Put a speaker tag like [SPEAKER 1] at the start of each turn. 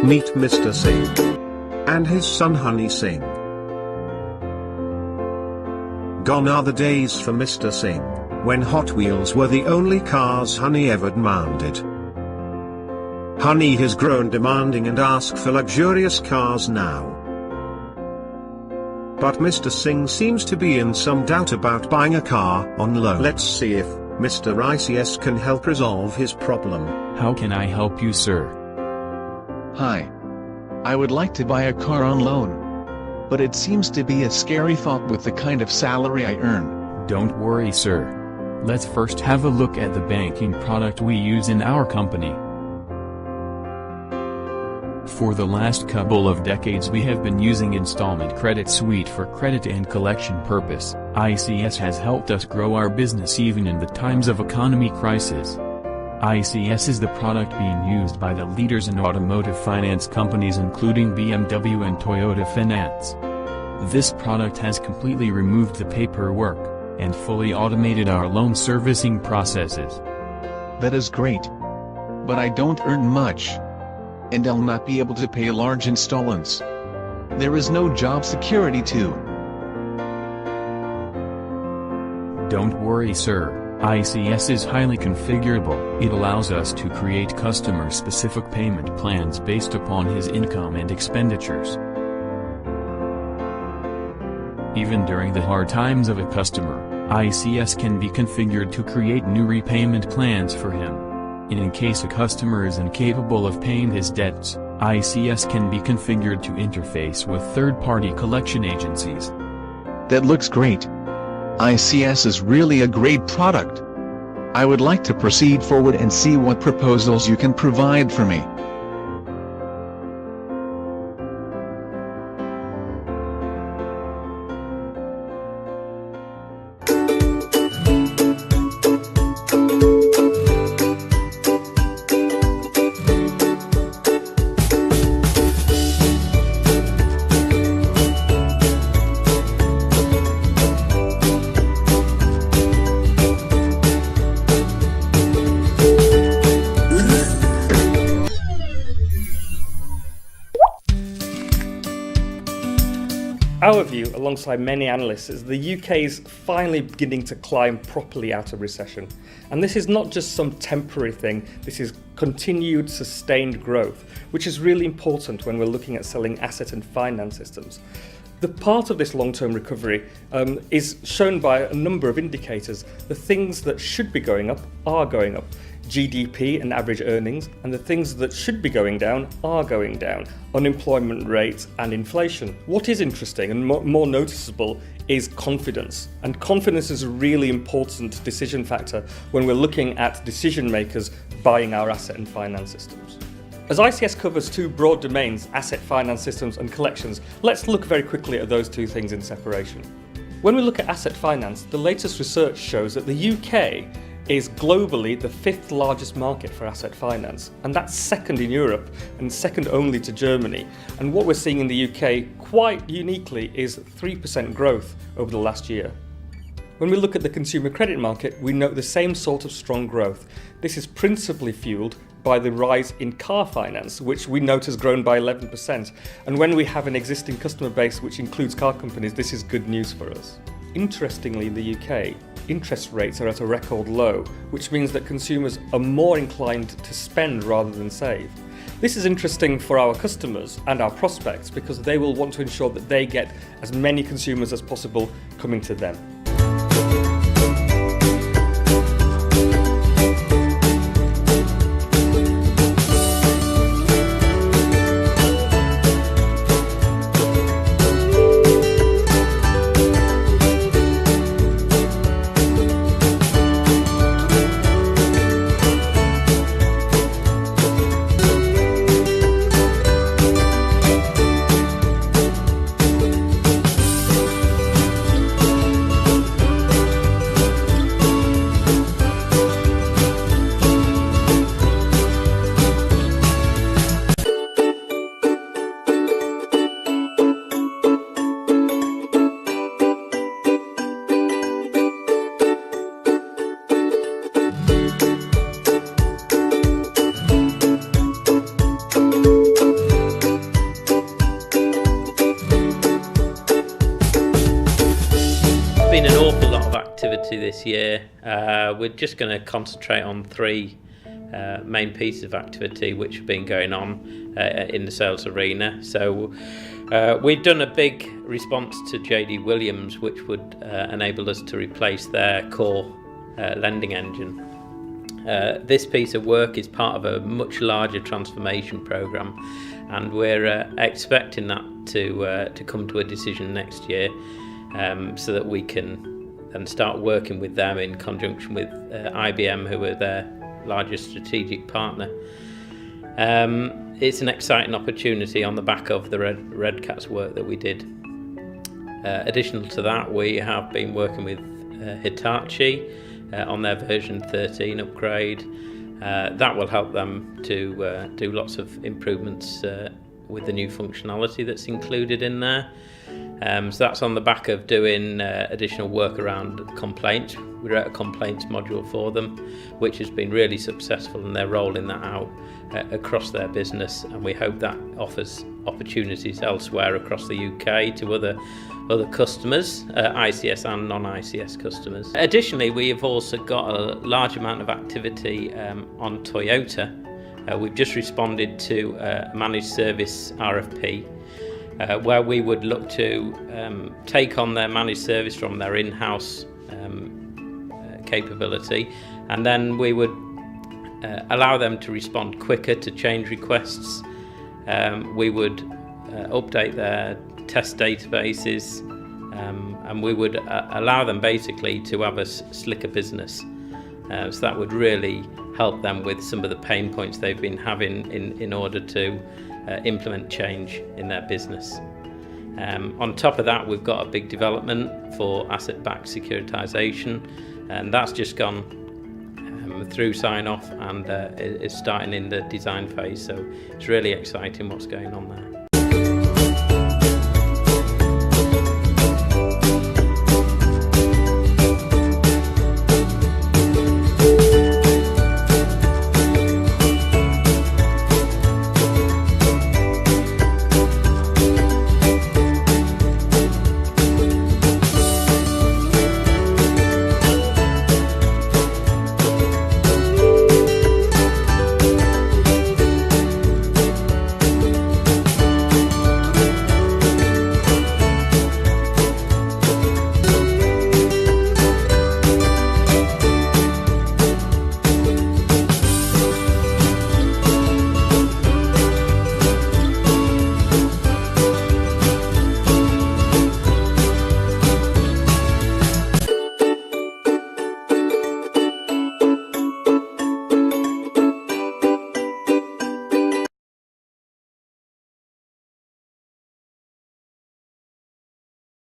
[SPEAKER 1] Meet Mr. Singh and his son Honey Singh. Gone are the days for Mr. Singh, when Hot Wheels were the only cars Honey ever demanded. Honey has grown demanding and asks for luxurious cars now. But Mr. Singh seems to be in some doubt about buying a car on loan. Let's see if Mr. Icshd can help resolve his problem.
[SPEAKER 2] How can I help you, sir?
[SPEAKER 3] Hi. I would like to buy a car on loan. But it seems to be a scary thought with the kind of salary I earn.
[SPEAKER 2] Don't worry, sir. Let's first have a look at the banking product we use in our company. For the last couple of decades we have been using Installment Credit Suite for credit and collection purpose. Icshd has helped us grow our business even in the times of economy crisis. Icshd is the product being used by the leaders in automotive finance companies including BMW and Toyota Finance. This product has completely removed the paperwork and fully automated our loan servicing processes.
[SPEAKER 3] That is great. But I don't earn much. And I'll not be able to pay large installments. There is no job security too.
[SPEAKER 2] Don't worry, sir. Icshd is highly configurable. It allows us to create customer-specific payment plans based upon his income and expenditures. Even during the hard times of a customer, Icshd can be configured to create new repayment plans for him. And in case a customer is incapable of paying his debts, Icshd can be configured to interface with third-party collection agencies.
[SPEAKER 3] That looks great. Icshd is really a great product. I would like to proceed forward and see what proposals you can provide for me.
[SPEAKER 4] Our view, alongside many analysts, is the UK is finally beginning to climb properly out of recession. And this is not just some temporary thing, this is continued sustained growth, which is really important when we're looking at selling asset and finance systems. The part of this long-term recovery is shown by a number of indicators. The things that should be going up are going up. GDP and average earnings, and the things that should be going down are going down. Unemployment rates and inflation. What is interesting and more noticeable is confidence. And confidence is a really important decision factor when we're looking at decision makers buying our asset and finance systems. As Icshd covers two broad domains, asset finance systems and collections, let's look very quickly at those two things in separation. When we look at asset finance, the latest research shows that the UK is globally the fifth largest market for asset finance, and that's second in Europe and second only to Germany. And what we're seeing in the UK quite uniquely is 3% growth over the last year. When we look at the consumer credit market, we note the same sort of strong growth. This is principally fueled by the rise in car finance, which we note has grown by 11%. And when we have an existing customer base which includes car companies, this is good news for us. Interestingly, in the UK, interest rates are at a record low, which means that consumers are more inclined to spend rather than save. This is interesting for our customers and our prospects because they will want to ensure that they get as many consumers as possible coming to them.
[SPEAKER 5] activity this year. We're just going to concentrate on three main pieces of activity which have been going on in the sales arena. So we've done a big response to JD Williams, which would enable us to replace their core lending engine. This piece of work is part of a much larger transformation program, and we're expecting that to come to a decision next year, so that we can then start working with them in conjunction with IBM, who are their largest strategic partner. It's an exciting opportunity on the back of the Red Cat's work that we did. Additional to that, we have been working with Hitachi on their version 13 upgrade. That will help them to do lots of improvements with the new functionality that's included in there. So that's on the back of doing additional work around complaints. We wrote a complaints module for them, which has been really successful, and they're rolling that out across their business, and we hope that offers opportunities elsewhere across the UK to other customers, ICS and non-ICS customers. Additionally, we have also got a large amount of activity on Toyota. We've just responded to a managed service RFP, where we would look to take on their managed service from their in-house capability, and then we would allow them to respond quicker to change requests. We would update their test databases, and we would allow them basically to have a slicker business. So that would really help them with some of the pain points they've been having in order to implement change in their business. On top of that, we've got a big development for asset-backed securitization, and that's just gone through sign-off and is starting in the design phase, so it's really exciting what's going on there.